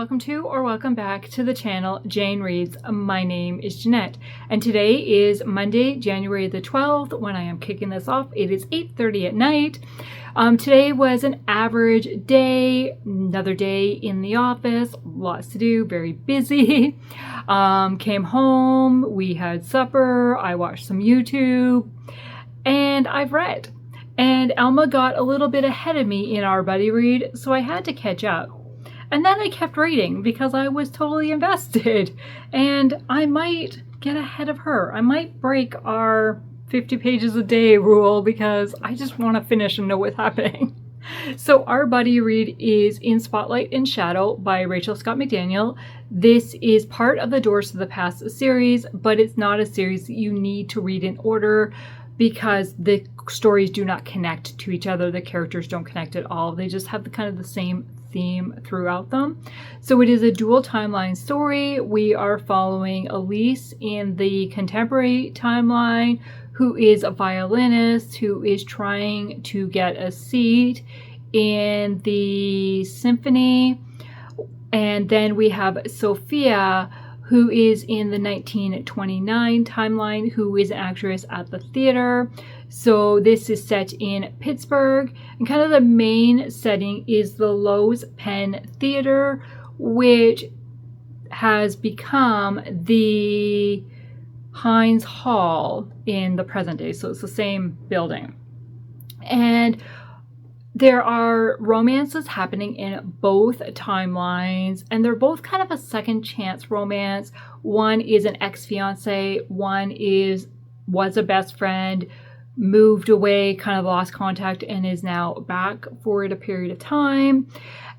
welcome to or welcome back to the channel Jane Reads. My name is Jeanette and today is Monday, January the 12th when I am kicking this off. It is 8:30 at night. Today was an average day, another day in the office, lots to do, very busy. Came home, we had supper, I watched some YouTube, and I've read. And Alma got a little bit ahead of me in our buddy read, so I had to catch up. And then I kept reading because I was totally invested. And I might get ahead of her. I might break our 50 pages a day rule because I just want to finish and know what's happening. So our buddy read is In Spotlight and Shadow by Rachel Scott McDaniel. This is part of the Doors to the Past series, but it's not a series that you need to read in order because the stories do not connect to each other. The characters don't connect at all. They just have the same theme throughout them. So it is a dual timeline story. We are following Elise in the contemporary timeline, who is a violinist who is trying to get a seat in the symphony. And then we have Sophia, who is in the 1929 timeline, who is an actress at the theater. So this is set in Pittsburgh, and kind of the main setting is the Lowe's Penn Theater, which has become the Heinz Hall in the present day. So it's the same building. And there are romances happening in both timelines, and they're both kind of a second chance romance. One is an ex-fiance, one was a best friend, moved away, kind of lost contact, and is now back for a period of time.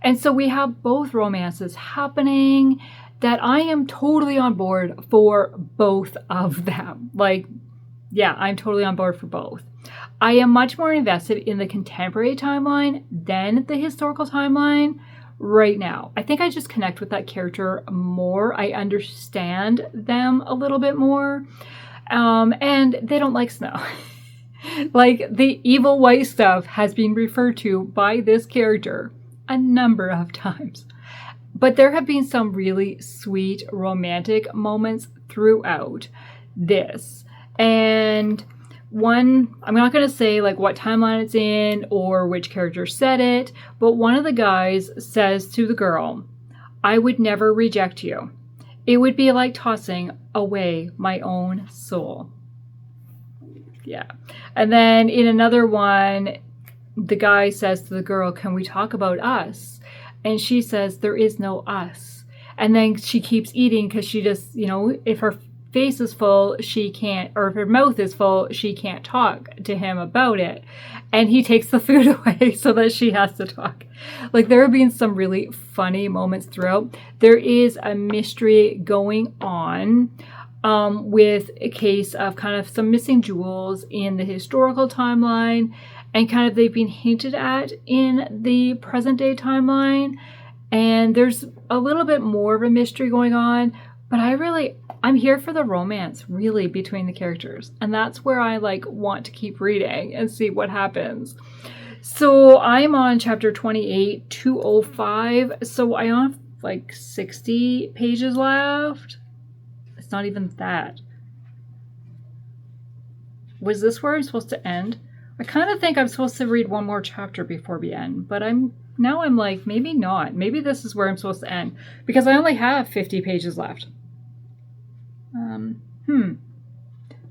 And so we have both romances happening that I am totally on board for both of them. I'm totally on board for both. I am much more invested in the contemporary timeline than the historical timeline right now. I think I just connect with that character more. I understand them a little bit more. And they don't like snow. The evil white stuff has been referred to by this character a number of times. But there have been some really sweet romantic moments throughout this. And one, I'm not going to say what timeline it's in or which character said it, but one of the guys says to the girl, "I would never reject you. It would be like tossing away my own soul." Yeah. And then in another one, the guy says to the girl, "Can we talk about us?" And she says, "There is no us." And then she keeps eating because she just, if her face is full, she can't, or if her mouth is full, she can't talk to him about it. And he takes the food away so that she has to talk. There have been some really funny moments throughout. There is a mystery going on with a case of kind of some missing jewels in the historical timeline, and kind of they've been hinted at in the present day timeline. And there's a little bit more of a mystery going on, but I'm here for the romance, really, between the characters. And that's where I want to keep reading and see what happens. So I'm on chapter 28, 205. So I have 60 pages left. It's not even that. Was this where I'm supposed to end? I kind of think I'm supposed to read one more chapter before we end, but I'm maybe not. Maybe this is where I'm supposed to end because I only have 50 pages left.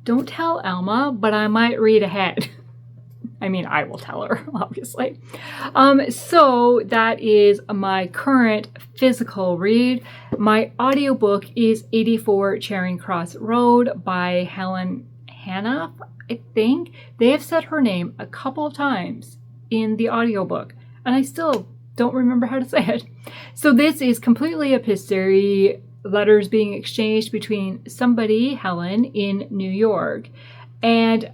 Don't tell Alma, but I might read ahead. I mean, I will tell her, obviously. So that is my current physical read. My audiobook is 84 Charing Cross Road by Helen, Hanff, I think. They have said her name a couple of times in the audiobook, and I still don't remember how to say it. So this is completely epistolary, letters being exchanged between somebody, Helen, in New York, and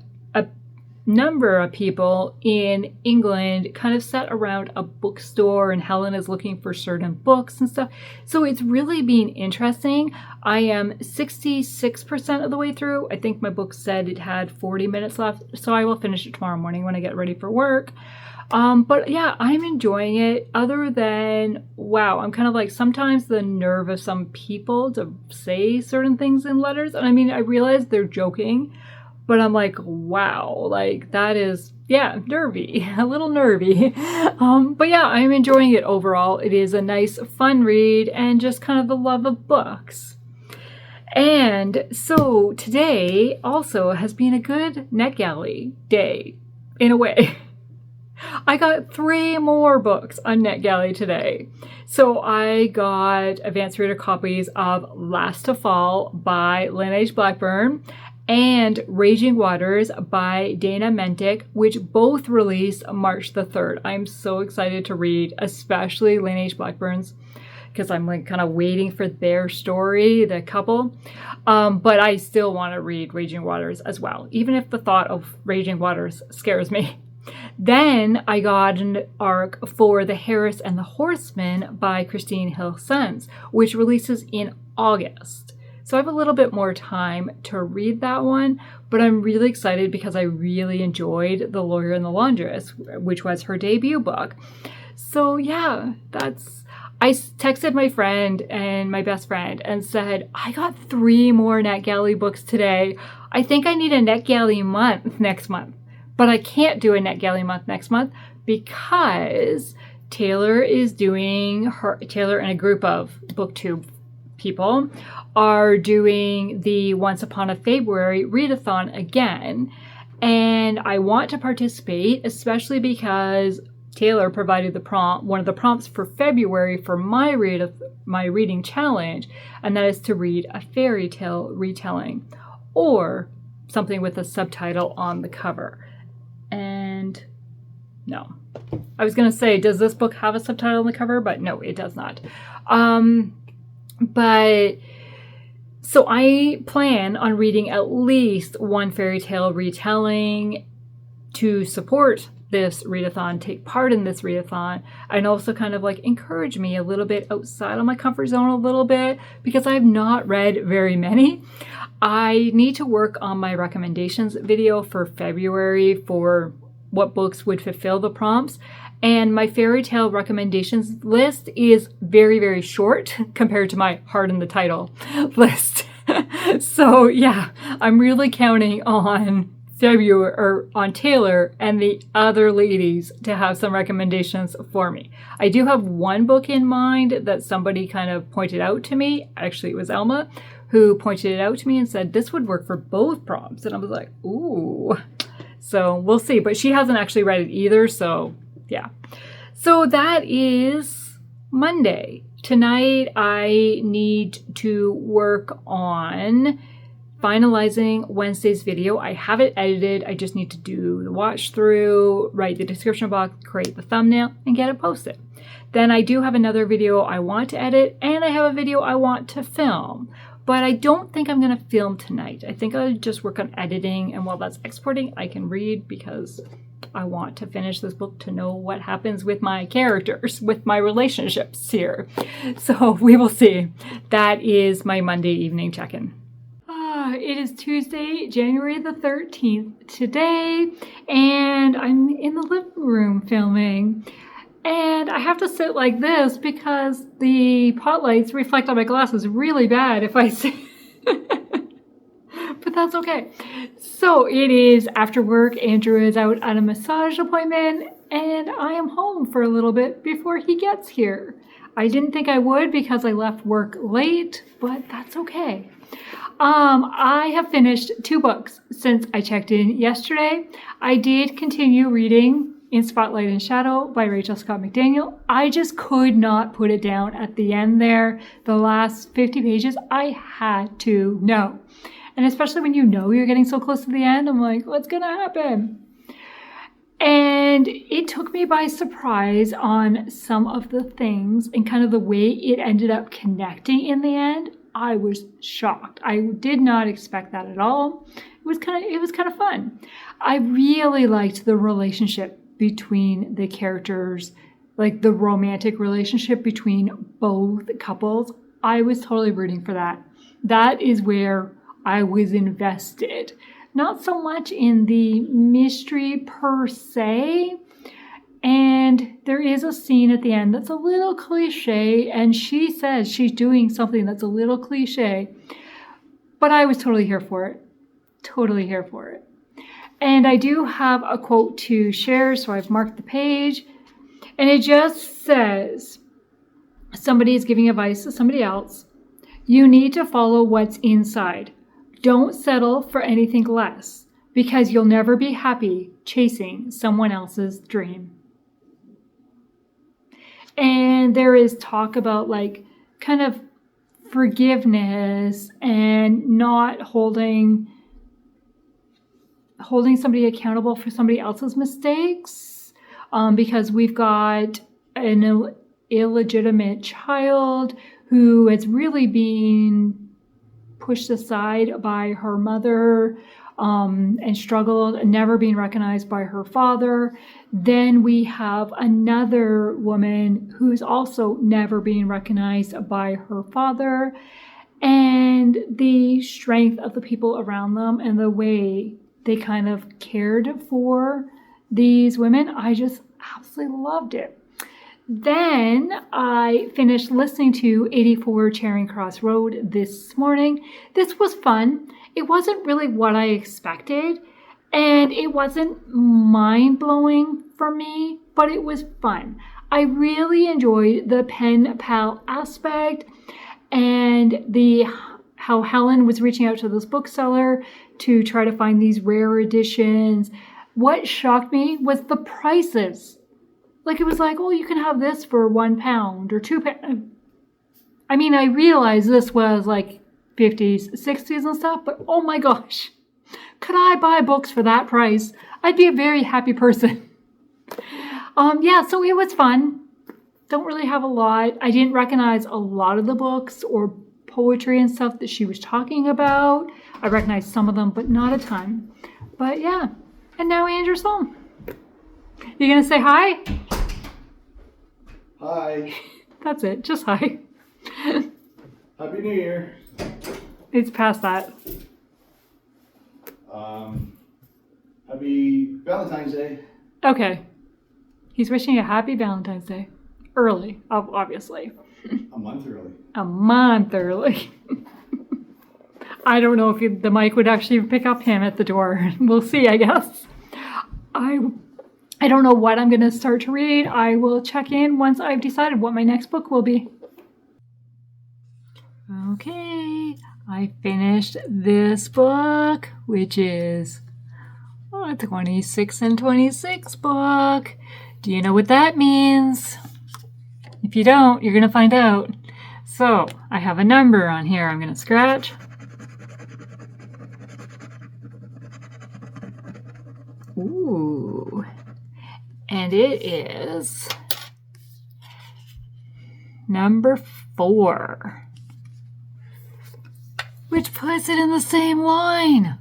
number of people in England kind of sat around a bookstore, and Helen is looking for certain books and stuff. So it's really been interesting. I am 66% of the way through. I think my book said it had 40 minutes left, so I will finish it tomorrow morning when I get ready for work. But yeah, I'm enjoying it, other than, wow, I'm kind of like, sometimes the nerve of some people to say certain things in letters. And I mean, I realize they're joking, but I'm like, wow, like that is, yeah, nervy, a little nervy. But yeah, I'm enjoying it overall. It is a nice, fun read, and just kind of the love of books. And so today also has been a good NetGalley day, in a way. I got 3 more books on NetGalley today. So I got advanced reader copies of Last to Fall by Lynn H. Blackburn and Raging Waters by Dana Mentick, which both released March the 3rd. I'm so excited to read, especially Lynn H. Blackburn's, because I'm like kind of waiting for their story, the couple. But I still want to read Raging Waters as well, even if the thought of Raging Waters scares me. Then I got an ARC for The Harris and the Horseman by Christine Hill Sens, which releases in August. So I have a little bit more time to read that one, but I'm really excited because I really enjoyed The Lawyer and the Laundress, which was her debut book. So yeah, I texted my friend and my best friend and said, I got 3 more NetGalley books today. I think I need a NetGalley month next month. But I can't do a NetGalley month next month because Taylor and a group of BookTube people are doing the Once Upon a February readathon again. And I want to participate, especially because Taylor provided one of the prompts for February for my reading challenge, and that is to read a fairy tale retelling or something with a subtitle on the cover. And no, I was going to say, does this book have a subtitle on the cover? But no, it does not. But so I plan on reading at least one fairy tale retelling to support this readathon, take part in this readathon, and also kind of like encourage me a little bit outside of my comfort zone a little bit, because I've not read very many. I need to work on my recommendations video for February for what books would fulfill the prompts. And my fairy tale recommendations list is very, very short compared to my heart in the title list. So yeah, I'm really counting on February, or on Taylor and the other ladies, to have some recommendations for me. I do have one book in mind that somebody kind of pointed out to me. Actually, it was Alma who pointed it out to me and said this would work for both prompts. And I was like, ooh. So we'll see. But she hasn't actually read it either. So yeah. So that is Monday. Tonight I need to work on finalizing Wednesday's video. I have it edited. I just need to do the watch through, write the description box, create the thumbnail, and get it posted. Then I do have another video I want to edit, and I have a video I want to film. But I don't think I'm going to film tonight. I think I'll just work on editing, and while that's exporting, I can read, because I want to finish this book to know what happens with my characters, with my relationships here. So we will see. That is my Monday evening check-in. It is Tuesday, January the 13th today, and I'm in the living room filming. And I have to sit like this because the pot lights reflect on my glasses really bad if I sit. But that's okay. So it is after work. Andrew is out at a massage appointment, and I am home for a little bit before he gets here. I didn't think I would because I left work late, but that's okay. I have finished 2 books since I checked in yesterday. I did continue reading In Spotlight and Shadow by Rachel Scott McDaniel. I just could not put it down at the end there. The last 50 pages, I had to know. And especially when you know you're getting so close to the end, I'm like, what's going to happen? And it took me by surprise on some of the things and kind of the way it ended up connecting in the end. I was shocked. I did not expect that at all. It it was kind of fun. I really liked the relationship between the characters, like the romantic relationship between both couples. I was totally rooting for that. That is where I was invested. Not so much in the mystery per se. And there is a scene at the end that's a little cliche, and she says she's doing something that's a little cliche, but I was totally here for it. Totally here for it. And I do have a quote to share, so I've marked the page. And it just says, somebody is giving advice to somebody else. You need to follow what's inside. Don't settle for anything less, because you'll never be happy chasing someone else's dream. And there is talk about like kind of forgiveness and not holding somebody accountable for somebody else's mistakes, because we've got an illegitimate child who is really being pushed aside by her mother, and struggled, never being recognized by her father. Then we have another woman who's also never being recognized by her father, and the strength of the people around them and the way they kind of cared for these women. I just absolutely loved it. Then I finished listening to 84 Charing Cross Road this morning. This was fun. It wasn't really what I expected, and it wasn't mind-blowing for me, but it was fun. I really enjoyed the pen pal aspect and how Helen was reaching out to this bookseller to try to find these rare editions. What shocked me was the prices. Like, it was like, oh, you can have this for £1 or £2. I mean, I realized this was like 50s, 60s and stuff, but oh my gosh, could I buy books for that price? I'd be a very happy person. Yeah, so it was fun. Don't really have a lot. I didn't recognize a lot of the books or poetry and stuff that she was talking about. I recognized some of them, but not a ton. But yeah, and now Andrew's home. You gonna say hi? Hi. That's it, just hi. Happy New Year. It's past that. Happy Valentine's Day. Okay. He's wishing you a happy Valentine's Day. Early, obviously. A month early. A month early. I don't know if the mic would actually pick up him at the door. We'll see, I guess. I don't know what I'm going to start to read. I will check in once I've decided what my next book will be. Okay, I finished this book, which is a 26 and 26 book. Do you know what that means? If you don't, you're going to find out. So, I have a number on here I'm going to scratch. Ooh. And it is number 4, which puts it in the same line.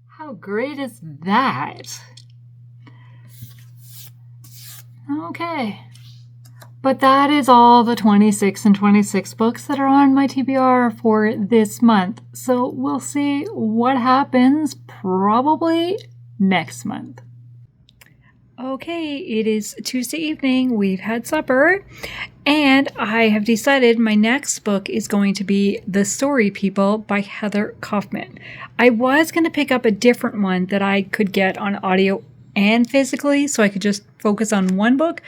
How great is that? Okay. But that is all the 26 and 26 books that are on my TBR for this month. So we'll see what happens probably next month. Okay, it is Tuesday evening. We've had supper, and I have decided my next book is going to be The Story People by Heather Kaufman. I was going to pick up a different one that I could get on audio and physically, so I could just focus on one book.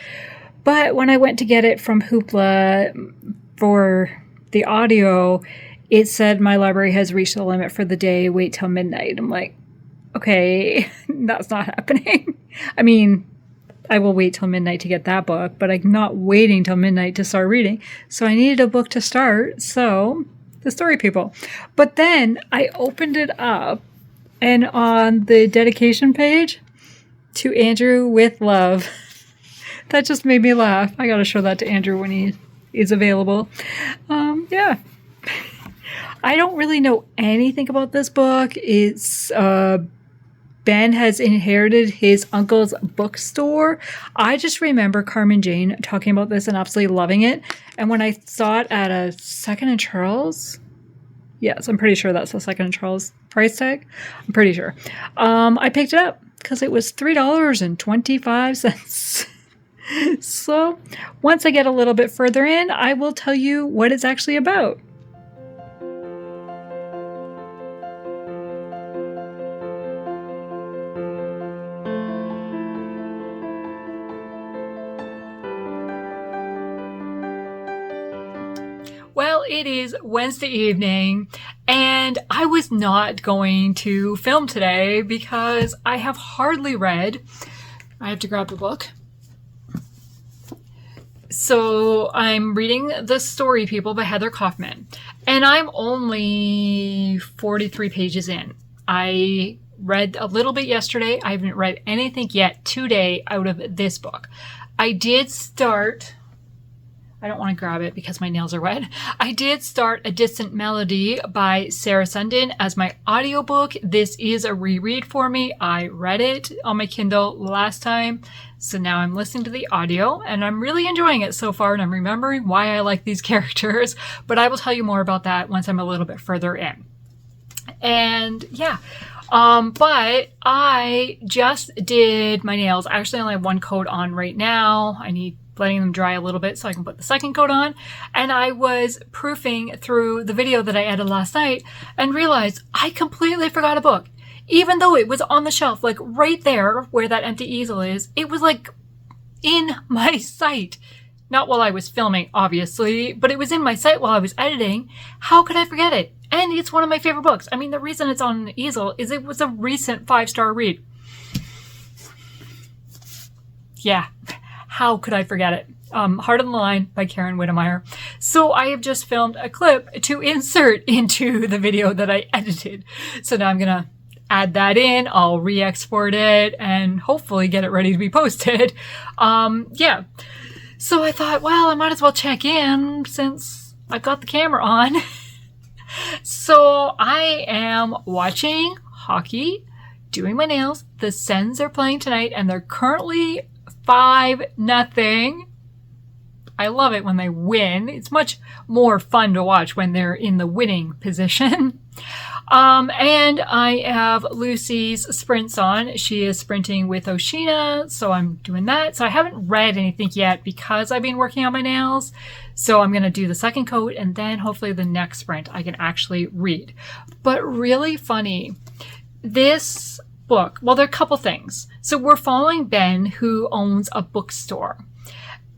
But when I went to get it from Hoopla for the audio, it said my library has reached the limit for the day. Wait till midnight. I'm like, okay, that's not happening. I mean, I will wait till midnight to get that book, but I'm not waiting till midnight to start reading. So I needed a book to start. So The Story People. But then I opened it up, and on the dedication page, to Andrew with love. That just made me laugh. I got to show that to Andrew when is available. Yeah. I don't really know anything about this book. It's Ben has inherited his uncle's bookstore. I just remember Carmen Jane talking about this and absolutely loving it. And when I saw it at a Second and Charles, yes, I'm pretty sure that's the Second and Charles price tag. I'm pretty sure. I picked it up because it was $3.25. So once I get a little bit further in, I will tell you what it's actually about. Well, it is Wednesday evening, and I was not going to film today because I have hardly read. I have to grab the book. So I'm reading The Story People by Heather Kaufman, and I'm only 43 pages in. I read a little bit yesterday. I haven't read anything yet today out of this book. I did start... I don't want to grab it because my nails are wet. I did start A Distant Melody by Sarah Sundin as my audiobook. This is a reread for me. I read it on my Kindle last time, so now I'm listening to the audio, and I'm really enjoying it so far, and I'm remembering why I like these characters, but I will tell you more about that once I'm a little bit further in. And yeah, but I just did my nails. I actually only have one coat on right now. I need letting them dry a little bit so I can put the second coat on. And I was proofing through the video that I edited last night and realized I completely forgot a book. Even though it was on the shelf, like right there where that empty easel is, it was like in my sight. Not while I was filming, obviously, but it was in my sight while I was editing. How could I forget it? And it's one of my favorite books. I mean, the reason it's on the easel is it was a recent 5-star read. Yeah. How could I forget it? Heart on the Line by Karen Whittemire. So I have just filmed a clip to insert into the video that I edited. So now I'm going to add that in. I'll re-export it and hopefully get it ready to be posted. Yeah. So I thought, well, I might as well check in since I've got the camera on. So I am watching hockey, doing my nails. The Sens are playing tonight and they're currently 5-0. I love it when they win. It's much more fun to watch when they're in the winning position. And I have Lucy's sprints on. She is sprinting with Oshina, so I'm doing that. So I haven't read anything yet because I've been working on my nails. So I'm going to do the second coat and then hopefully the next sprint I can actually read. But really funny. This book, well, there are a couple things. So we're following Ben, who owns a bookstore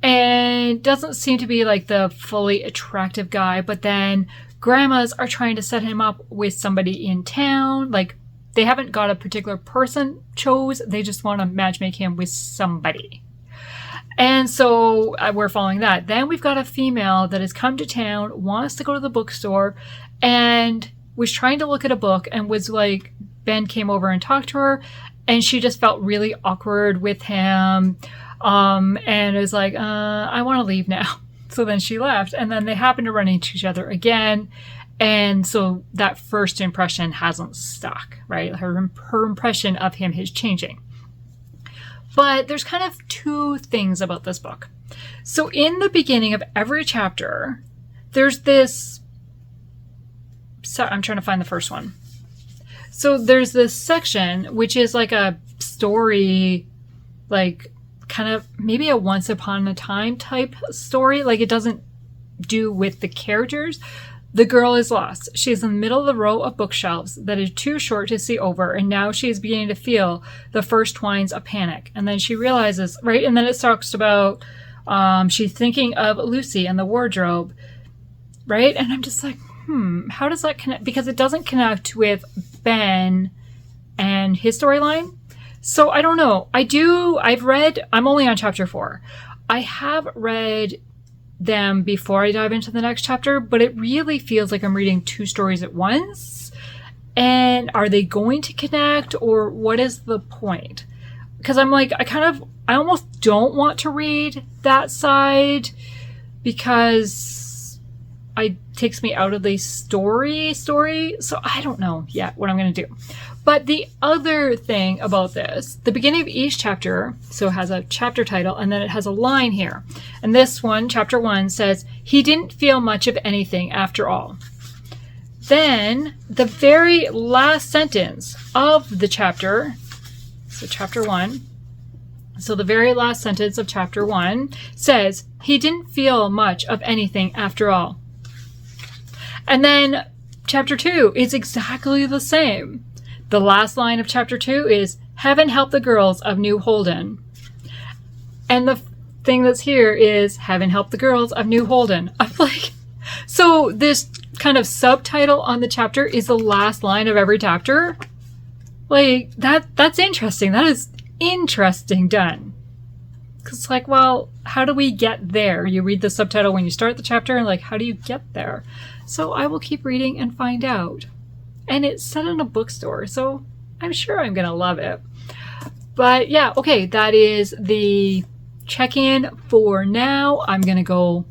and doesn't seem to be like the fully attractive guy, but then grandmas are trying to set him up with somebody in town. Like they haven't got a particular person chose, they just want to matchmake him with somebody. And so we're following that. Then we've got a female that has come to town, wants to go to the bookstore, and was trying to look at a book and was like, Ben came over and talked to her, and she just felt really awkward with him, and was like, I want to leave now. So then she left, and then they happened to run into each other again, and so that first impression hasn't stuck, right? Her impression of him is changing. But there's kind of two things about this book. So in the beginning of every chapter, there's this... Sorry, I'm trying to find the first one. So there's this section, which is like a story, like kind of maybe a once upon a time type story. Like it doesn't do with the characters. The girl is lost. She's in the middle of the row of bookshelves that is too short to see over. And now she's beginning to feel the first twines of panic. And then she realizes, right? And then it talks about she's thinking of Lucy and the wardrobe, right? And I'm just like, how does that connect? Because it doesn't connect with Ben and his storyline. So I don't know. I'm only on chapter 4. I have read them before I dive into the next chapter, but it really feels like I'm reading two stories at once. And are they going to connect, or what is the point? Because I'm like, I almost don't want to read that side because it takes me out of the story. So I don't know yet what I'm going to do. But the other thing about this, the beginning of each chapter, so it has a chapter title and then it has a line here. And this one, chapter 1, says, he didn't feel much of anything after all. Then the very last sentence of the chapter, so chapter 1, so the very last sentence of chapter 1 says, he didn't feel much of anything after all. And then chapter 2 is exactly the same. The last line of chapter 2 is, heaven help the girls of New Holden. And the thing that's here is, heaven help the girls of New Holden. I'm like, so this kind of subtitle on the chapter is the last line of every chapter? Like, that's interesting. That is interesting done. Because it's like, well, how do we get there? You read the subtitle when you start the chapter, and like, how do you get there? So I will keep reading and find out. And it's set in a bookstore, so I'm sure I'm going to love it. But yeah, okay, that is the check-in for now. I'm going to go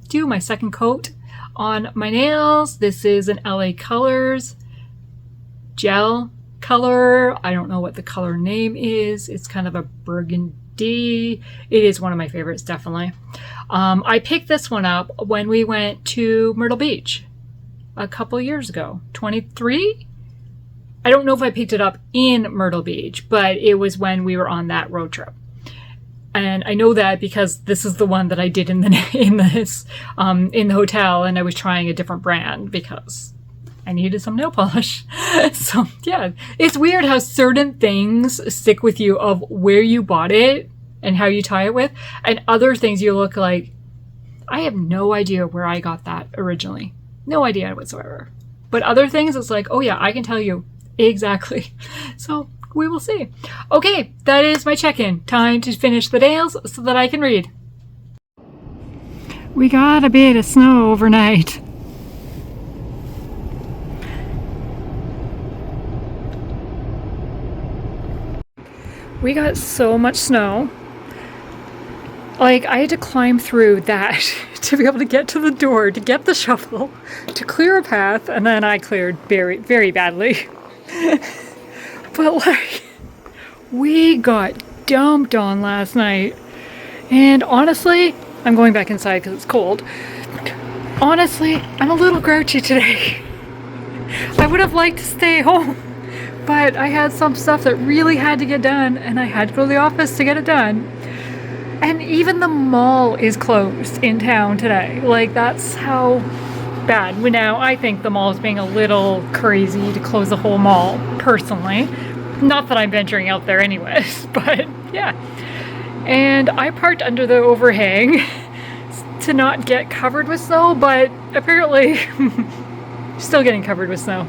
do my second coat on my nails. This is an LA Colors gel color. I don't know what the color name is. It's kind of a burgundy. It is one of my favorites, definitely. I picked this one up when we went to Myrtle Beach a couple years ago. 23? I don't know if I picked it up in Myrtle Beach, but it was when we were on that road trip. And I know that because this is the one that I did in the hotel, and I was trying a different brand because I needed some nail polish. So yeah, it's weird how certain things stick with you of where you bought it and how you tie it with, and other things you look like, I have no idea where I got that originally. No idea whatsoever. But other things, it's like, oh yeah, I can tell you exactly. So we will see. Okay, that is my check-in. Time to finish the nails so that I can read. We got a bit of snow overnight. We got so much snow. Like, I had to climb through that to be able to get to the door, to get the shovel, to clear a path, and then I cleared very, very badly. But like, we got dumped on last night. And honestly, I'm going back inside because it's cold. Honestly, I'm a little grouchy today. I would have liked to stay home, but I had some stuff that really had to get done, and I had to go to the office to get it done. And even the mall is closed in town today. Like, that's how bad. Now, I think the mall is being a little crazy to close the whole mall, personally. Not that I'm venturing out there anyways, but yeah. And I parked under the overhang to not get covered with snow, but apparently still getting covered with snow.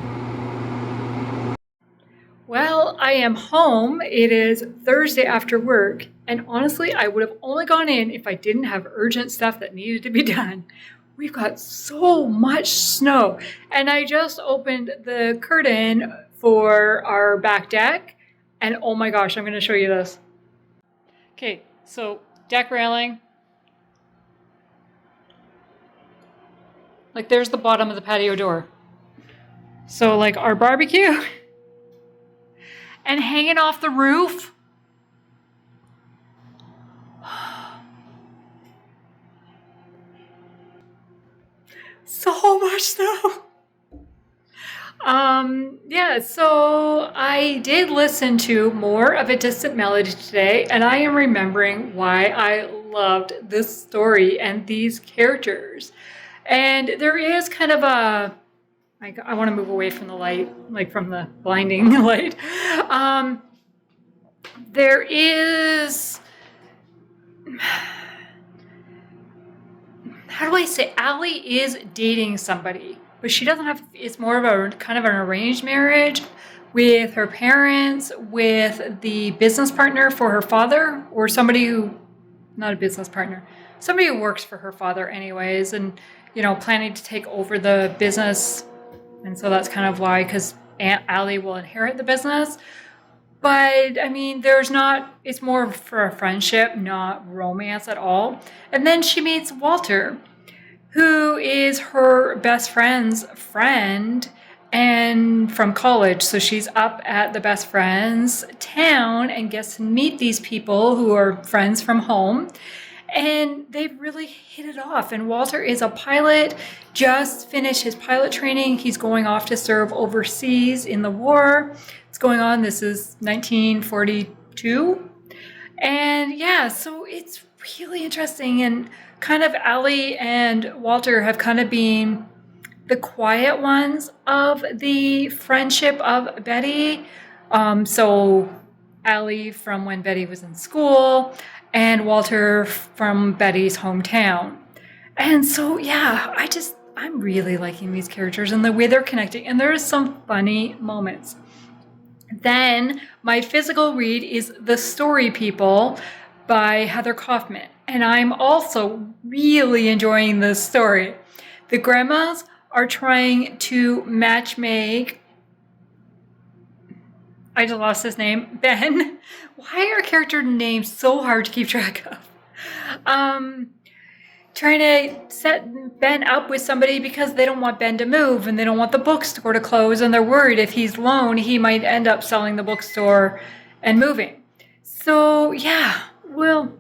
Well, I am home. It is Thursday after work, and honestly, I would have only gone in if I didn't have urgent stuff that needed to be done. We've got so much snow, and I just opened the curtain for our back deck, and oh my gosh, I'm going to show you this. Okay, so deck railing. Like, there's the bottom of the patio door. So like our barbecue. And hanging off the roof. So much snow. Yeah, so I did listen to more of A Distant Melody today, and I am remembering why I loved this story and these characters. And there is kind of a, I want to move away from the light, like from the blinding light. There is, how do I say, Allie is dating somebody, but she doesn't have, it's more of a kind of an arranged marriage with her parents, with the business partner for her father, or somebody who, not a business partner, somebody who works for her father anyways, and, you know, planning to take over the business. And so that's kind of why, because Aunt Allie will inherit the business. But, I mean, there's not, it's more for a friendship, not romance at all. And then she meets Walter. who is her best friend's friend and from college. So she's up at the best friend's town and gets to meet these people who are friends from home. And they've really hit it off. And Walter is a pilot, just finished his pilot training. He's going off to serve overseas in the war. It's going on. This is 1942. And yeah, so it's really interesting. And kind of Allie and Walter have kind of been the quiet ones of the friendship of Betty. So Allie from when Betty was in school, and Walter from Betty's hometown. And so, yeah, I'm really liking these characters and the way they're connecting. And there's some funny moments. Then my physical read is The Story People by Heather Kaufman. And I'm also really enjoying this story. The grandmas are trying to matchmake. I just lost his name. Ben. Why are character names so hard to keep track of? Trying to set Ben up with somebody because they don't want Ben to move and they don't want the bookstore to close, and they're worried if he's alone, he might end up selling the bookstore and moving. So yeah, we'll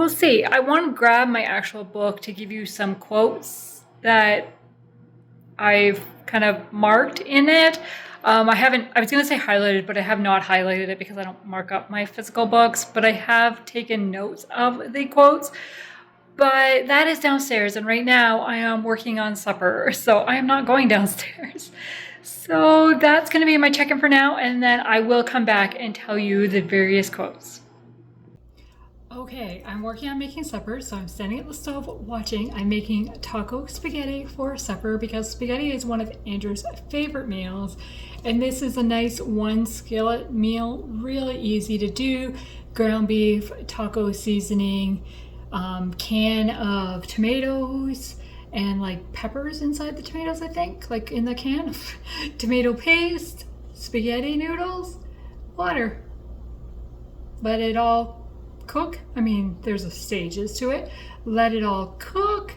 see. I want to grab my actual book to give you some quotes that I've kind of marked in it. I was going to say highlighted, but I have not highlighted it because I don't mark up my physical books, but I have taken notes of the quotes. But that is downstairs, and right now I am working on supper, so I am not going downstairs. So that's going to be my check-in for now, and then I will come back and tell you the various quotes. Okay, I'm working on making supper, so I'm standing at the stove watching. I'm making taco spaghetti for supper because spaghetti is one of Andrew's favorite meals. And this is a nice one skillet meal, really easy to do. Ground beef, taco seasoning, can of tomatoes, and like peppers inside the tomatoes, I think, like in the can. Tomato paste, spaghetti noodles, water. Let it all cook. I mean, there's stages to it. Let it all cook,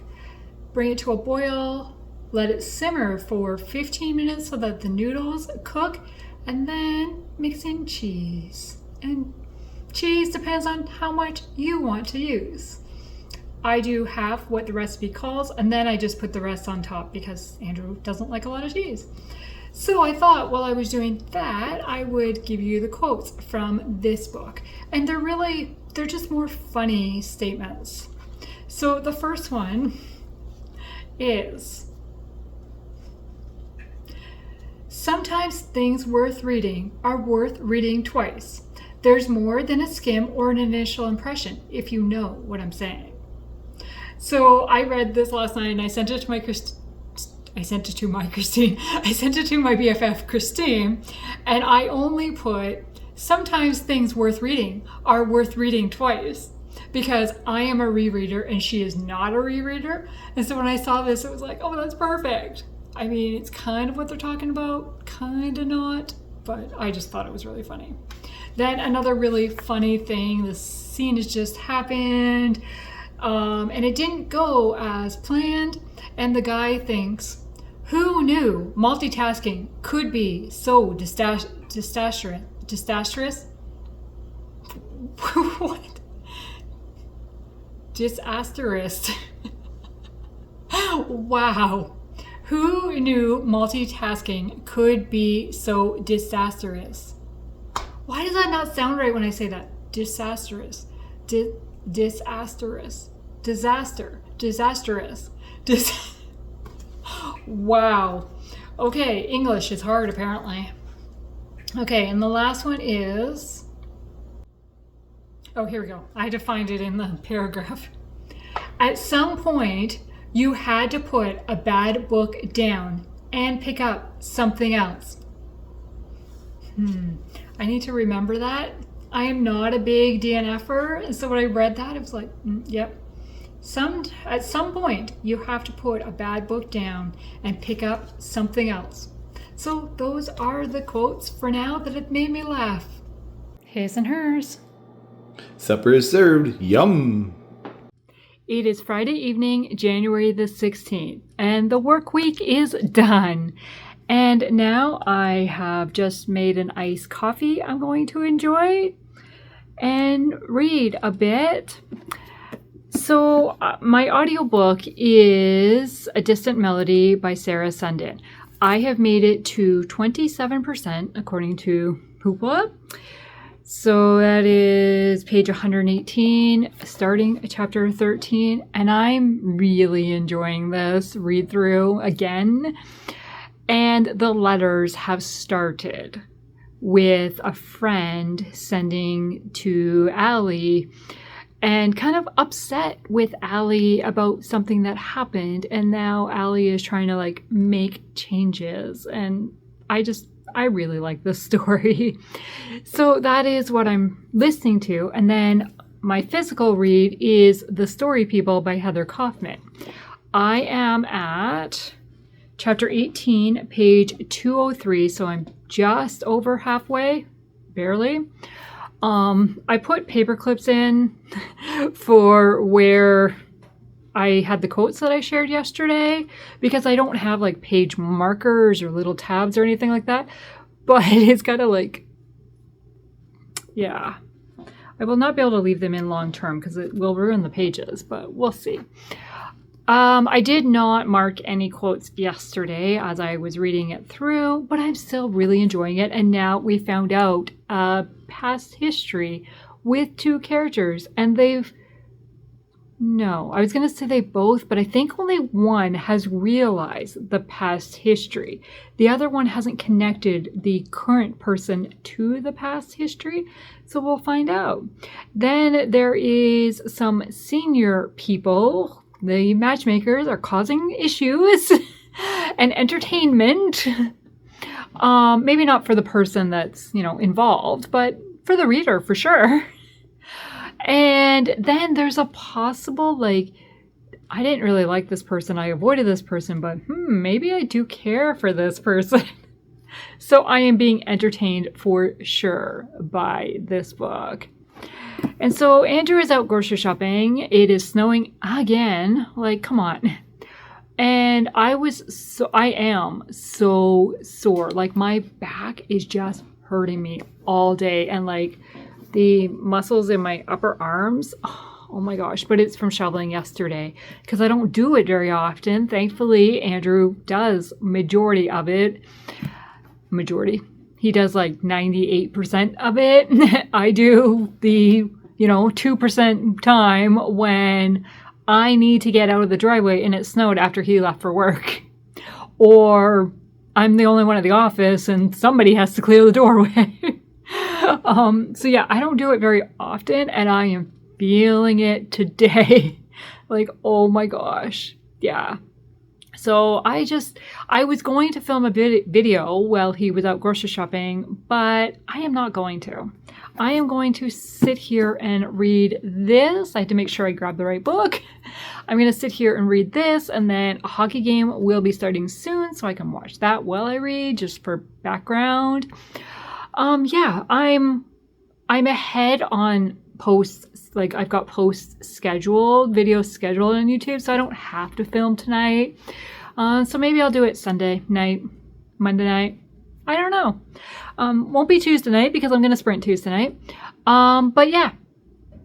bring it to a boil, let it simmer for 15 minutes so that the noodles cook, and then mix in cheese. And cheese depends on how much you want to use. I do half what the recipe calls, and then I just put the rest on top because Andrew doesn't like a lot of cheese. So I thought while I was doing that, I would give you the quotes from this book. And they're just more funny statements. So the first one is, sometimes things worth reading are worth reading twice. There's more than a skim or an initial impression, if you know what I'm saying. So I read this last night and I sent it to my BFF Christine, and I only put, sometimes things worth reading are worth reading twice, because I am a rereader and she is not a rereader. And so when I saw this, it was like, oh, that's perfect. I mean, it's kind of what they're talking about, kind of not, but I just thought it was really funny. Then another really funny thing, this scene has just happened, and it didn't go as planned, and the guy thinks, who knew multitasking could be so disastrous? What? Disastrous. Wow. Who knew multitasking could be so disastrous? Why does that not sound right when I say that? Disastrous. Disastrous. Disaster. Disastrous. Wow. Okay, English is hard apparently. Okay, and the last one is, oh, here we go. I had to find it in the paragraph. At some point, you had to put a bad book down and pick up something else. I need to remember that. I am not a big DNFer, and so when I read that, it was like, yep. At some point, you have to put a bad book down and pick up something else. So those are the quotes for now that have made me laugh. His and hers. Supper is served. Yum. It is Friday evening, January the 16th, and the work week is done. And now I have just made an iced coffee I'm going to enjoy and read a bit. So my audiobook is A Distant Melody by Sarah Sundin. I have made it to 27% according to Hoopla. So that is page 118, starting chapter 13, and I'm really enjoying this read through again. And the letters have started with a friend sending to Allie and kind of upset with Allie about something that happened, and now Allie is trying to like make changes, and I really like this story. So that is what I'm listening to. And then my physical read is The Story People by Heather Kaufman. I am at chapter 18, page 203. So I'm just over halfway, barely. I put paper clips in for where I had the quotes that I shared yesterday because I don't have like page markers or little tabs or anything like that. But it's got to like, yeah. I will not be able to leave them in long term because it will ruin the pages, but we'll see. I did not mark any quotes yesterday as I was reading it through, but I'm still really enjoying it. And now we found out past history with two characters, and I was going to say they both, but I think only one has realized the past history. The other one hasn't connected the current person to the past history, so we'll find out. Then there is some senior people. The matchmakers are causing issues and entertainment. Maybe not for the person that's, involved, but for the reader for sure. And then there's a possible, I didn't really like this person. I avoided this person, but maybe I do care for this person. So I am being entertained for sure by this book. And so Andrew is out grocery shopping. It is snowing again. Come on. And I am so sore. My back is just hurting me all day. And the muscles in my upper arms, oh my gosh, but it's from shoveling yesterday because I don't do it very often. Thankfully, Andrew does majority of it. He does 98% of it. I do the, 2% time when I need to get out of the driveway and it snowed after he left for work. Or I'm the only one at the office and somebody has to clear the doorway. So yeah, I don't do it very often and I am feeling it today. Oh my gosh. Yeah. So I was going to film a video while he was out grocery shopping, but I am not going to. I am going to sit here and read this. I had to make sure I grab the right book. I'm going to sit here and read this, and then a hockey game will be starting soon, so I can watch that while I read, just for background. Yeah, I'm ahead on posts. I've got posts scheduled, videos scheduled on YouTube, so I don't have to film tonight. So maybe I'll do it Sunday night, Monday night. I don't know. Won't be Tuesday night because I'm going to sprint Tuesday night. But yeah,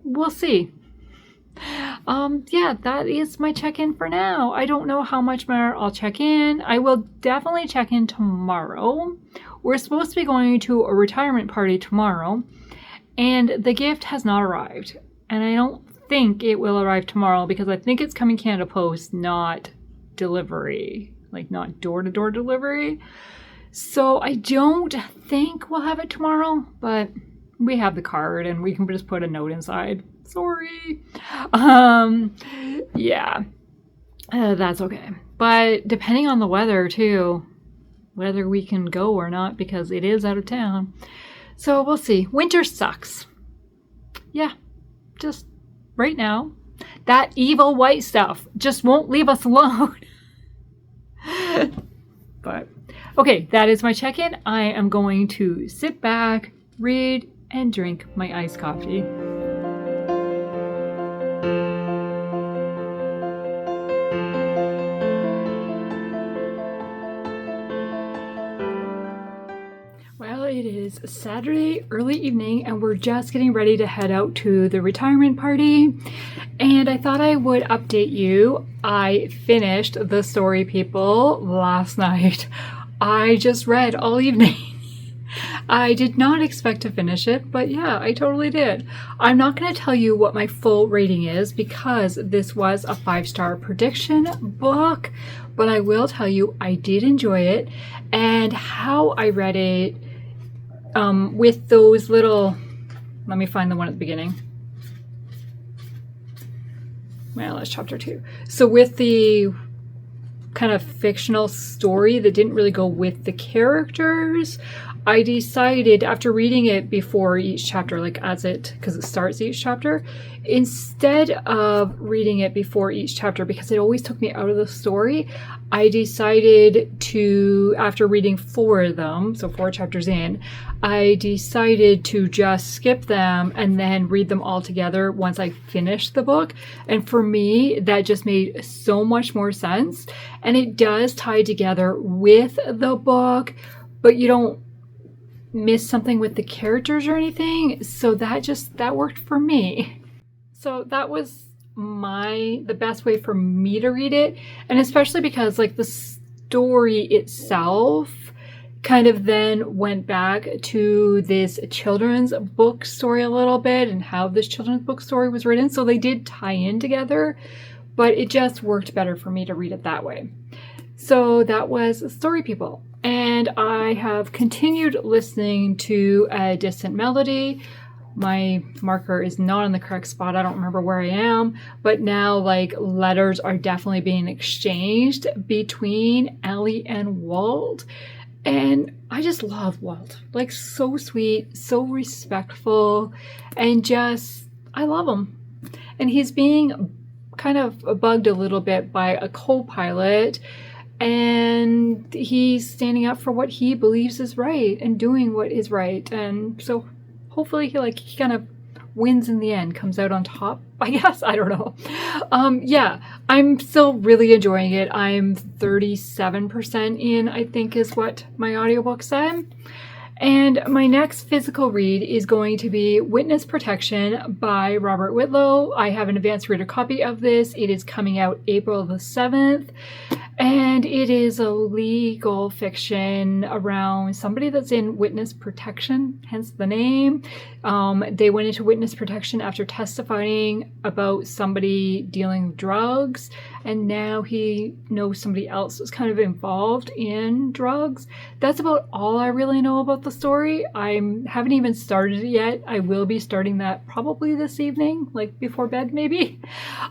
we'll see. Yeah, that is my check-in for now. I don't know how much more I'll check in. I will definitely check in tomorrow. We're supposed to be going to a retirement party tomorrow, and the gift has not arrived. And I don't think it will arrive tomorrow because I think it's coming Canada Post, not delivery, not door-to-door delivery. So I don't think we'll have it tomorrow, but we have the card and we can just put a note inside. Sorry. Yeah, that's okay. But depending on the weather too, whether we can go or not, because it is out of town. So we'll see. Winter sucks. Yeah, just right now, that evil white stuff just won't leave us alone. But okay, that is my check-in. I am going to sit back, read, and drink my iced coffee. it is Saturday early evening and we're just getting ready to head out to the retirement party. And I thought I would update you. I finished The Story People last night. I just read all evening. I did not expect to finish it, but yeah, I totally did. I'm not going to tell you what my full rating is because this was a 5-star prediction book, but I will tell you I did enjoy it and how I read it with those little, let me find the one at the beginning. Well, that's chapter 2. So with the kind of fictional story that didn't really go with the characters, I decided after reading it before each chapter, like as it, because it starts each chapter, instead of reading it before each chapter, because it always took me out of the story, I decided to, after reading 4 of them, so 4 chapters in, I decided to just skip them and then read them all together once I finished the book. And for me, that just made so much more sense. And it does tie together with the book, but you don't miss something with the characters or anything. So that worked for me. So that was the best way for me to read it. And especially because like the story itself kind of then went back to this children's book story a little bit and how this children's book story was written. So they did tie in together, but it just worked better for me to read it that way. So that was Story People. And I have continued listening to A Distant Melody. My marker is not in the correct spot. I don't remember where I am, but now like letters are definitely being exchanged between Ellie and Walt. And I just love Walt, like so sweet, so respectful, and just, I love him. And he's being kind of bugged a little bit by a co-pilot, and he's standing up for what he believes is right and doing what is right. And so hopefully he kind of wins in the end, comes out on top, I guess. I don't know. Yeah, I'm still really enjoying it. I'm 37% in, I think is what my audiobook said. And my next physical read is going to be Witness Protection by Robert Whitlow. I have an advanced reader copy of this. It is coming out April the 7th. And it is a legal fiction around somebody that's in witness protection, hence the name. They went into witness protection after testifying about somebody dealing with drugs, and now he knows somebody else is kind of involved in drugs. That's about all I really know about the story. I haven't even started it yet. I will be starting that probably this evening, like before bed maybe.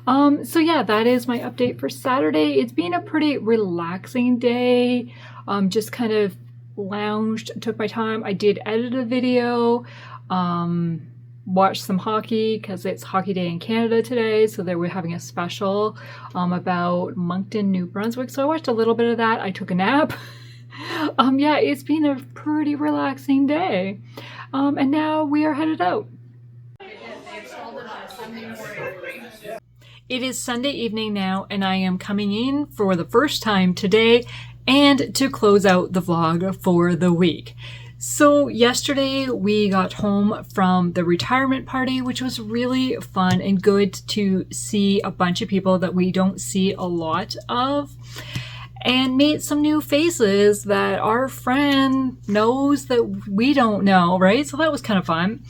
So yeah, that is my update for Saturday. It's been a pretty relaxing day. Just kind of lounged, took my time. I did edit a video, watched some hockey because it's hockey day in Canada today, so they were having a special about Moncton, New Brunswick, so I watched a little bit of that. I took a nap. Yeah, it's been a pretty relaxing day, and now we are headed out. It is Sunday evening now, and I am coming in for the first time today and to close out the vlog for the week. So yesterday we got home from the retirement party, which was really fun and good to see a bunch of people that we don't see a lot of, and meet some new faces that our friend knows that we don't know, right? So that was kind of fun.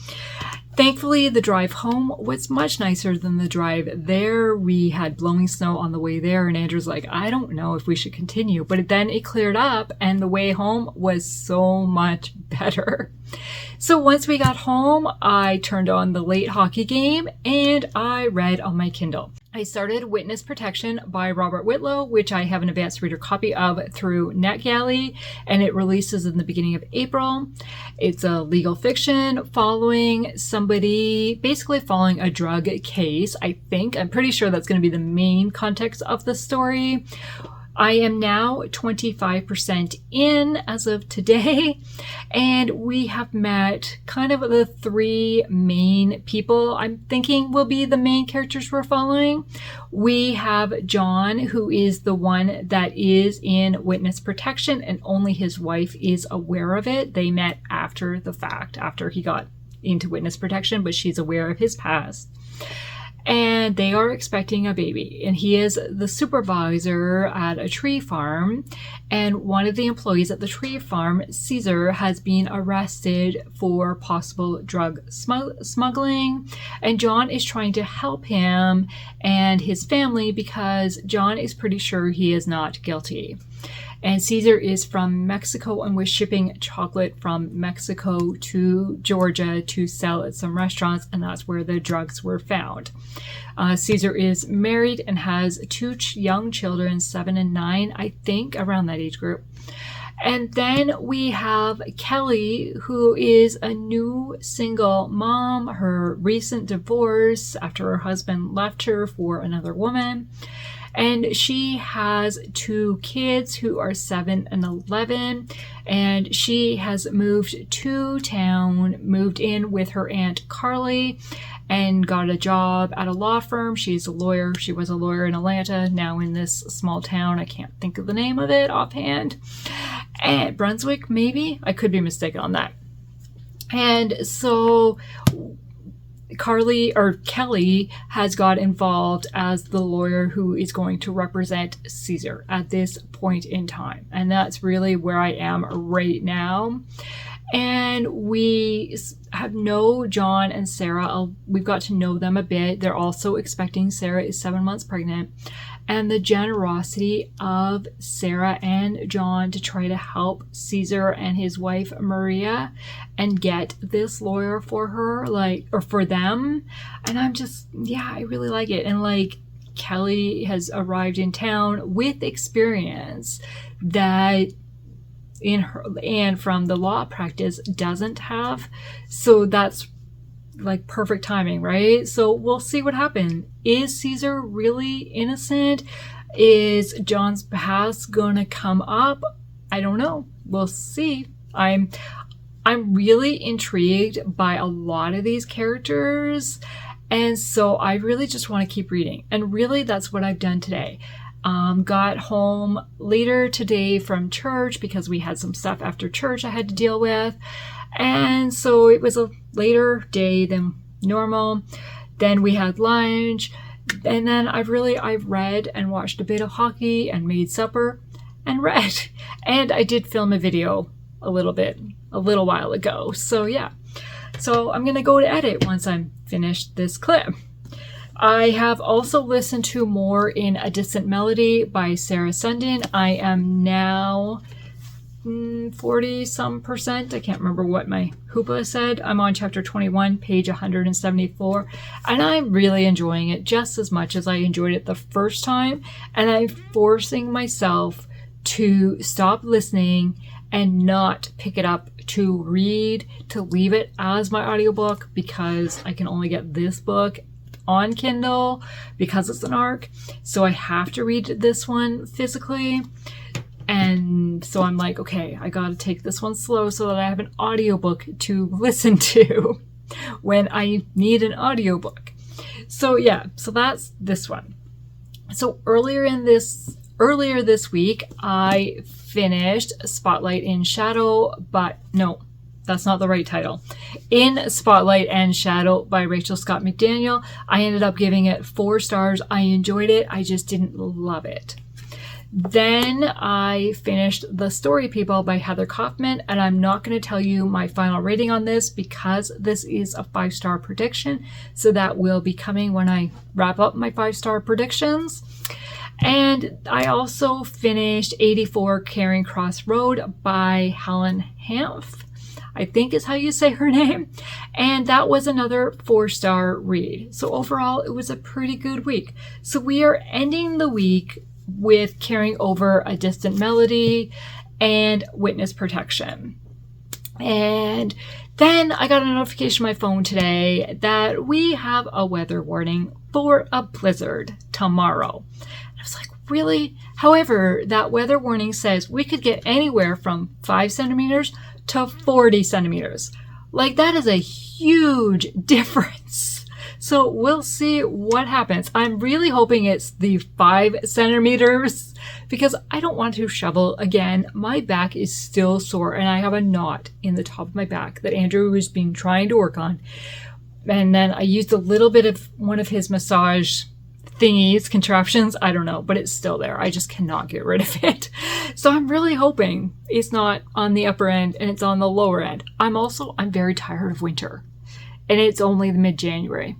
Thankfully, the drive home was much nicer than the drive there. We had blowing snow on the way there, and Andrew's like, I don't know if we should continue. But then it cleared up, and the way home was so much better. So once we got home, I turned on the late hockey game, and I read on my Kindle. I started Witness Protection by Robert Whitlow, which I have an advanced reader copy of through NetGalley, and it releases in the beginning of April. It's a legal fiction following somebody, basically following a drug case, I think. I'm pretty sure that's going to be the main context of the story. I am now 25% in as of today, and we have met kind of the three main people I'm thinking will be the main characters we're following. We have John, who is the one that is in witness protection, and only his wife is aware of it. They met after the fact, after he got into witness protection, but she's aware of his past. And they are expecting a baby, and he is the supervisor at a tree farm, and one of the employees at the tree farm, Caesar, has been arrested for possible drug smuggling, and John is trying to help him and his family because John is pretty sure he is not guilty. And Caesar is from Mexico and was shipping chocolate from Mexico to Georgia to sell at some restaurants, and that's where the drugs were found. Caesar is married and has two young children, 7 and 9, I think, around that age group. And then we have Kelly, who is a new single mom, her recent divorce after her husband left her for another woman. And she has two kids who are 7 and 11, and she has moved to town, moved in with her Aunt Carly, and got a job at a law firm. She's a lawyer. She was a lawyer in Atlanta, now in this small town. I can't think of the name of it offhand. And Brunswick, maybe? I could be mistaken on that. And so Kelly has got involved as the lawyer who is going to represent Caesar at this point in time. And that's really where I am right now. And we know John and Sarah. We've got to know them a bit. They're also expecting. Sarah is 7 months pregnant. And the generosity of Sarah and John to try to help Caesar and his wife Maria and get this lawyer for her, or for them. And I'm just, I really like it. And Kelly has arrived in town with experience that in her and from the law practice doesn't have. So that's perfect timing, right? So we'll see what happens. Is Caesar really innocent? Is John's past gonna come up? I don't know. We'll see. I'm really intrigued by a lot of these characters, and so I really just want to keep reading. And really, that's what I've done today. Got home later today from church because we had some stuff after church I had to deal with. And so it was a later day than normal. Then we had lunch. And then I've read and watched a bit of hockey and made supper and read. And I did film a video a little while ago. So yeah. So I'm going to go to edit once I'm finished this clip. I have also listened to more in A Distant Melody by Sarah Sundin. I am now 40-some%. I can't remember what my hoopla said. I'm on chapter 21, page 174, and I'm really enjoying it just as much as I enjoyed it the first time, and I'm forcing myself to stop listening and not pick it up to read, to leave it as my audiobook because I can only get this book on Kindle because it's an ARC, so I have to read this one physically. And so I'm like, okay, I gotta take this one slow so that I have an audiobook to listen to when I need an audiobook. So yeah, so that's this one. So earlier this week, I finished Spotlight in Shadow, but no, that's not the right title. In Spotlight and Shadow by Rachel Scott McDaniel. I ended up giving it 4 stars. I enjoyed it. I just didn't love it. Then I finished The Story People by Heather Kaufman, and I'm not going to tell you my final rating on this because this is a 5-star prediction, so that will be coming when I wrap up my 5-star predictions. And I also finished 84 Charing Cross Road by Helen Hanff, I think is how you say her name, and that was another 4-star read. So overall, it was a pretty good week. So we are ending the week with carrying over A Distant Melody and Witness Protection. And then I got a notification on my phone today that we have a weather warning for a blizzard tomorrow. And I was like, Really? However, that weather warning says we could get anywhere from 5 centimeters to 40 centimeters. Like, that is a huge difference. So we'll see what happens. I'm really hoping it's the 5 centimeters because I don't want to shovel again. My back is still sore and I have a knot in the top of my back that Andrew has been trying to work on. And then I used a little bit of one of his massage thingies, contraptions, I don't know, but it's still there. I just cannot get rid of it. So I'm really hoping it's not on the upper end and it's on the lower end. I'm very tired of winter and it's only the mid-January.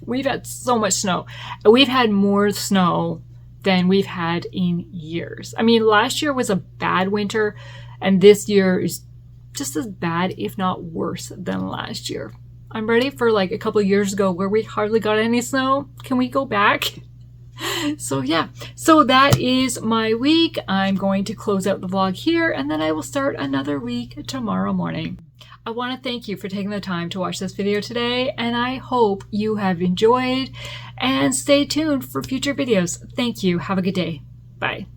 We've had so much snow. We've had more snow than we've had in years. I mean, last year was a bad winter and this year is just as bad, if not worse than last year. I'm ready for like a couple of years ago where we hardly got any snow. Can we go back? So yeah, so that is my week. I'm going to close out the vlog here and then I will start another week tomorrow morning. I want to thank you for taking the time to watch this video today and I hope you have enjoyed and stay tuned for future videos. Thank you. Have a good day. Bye.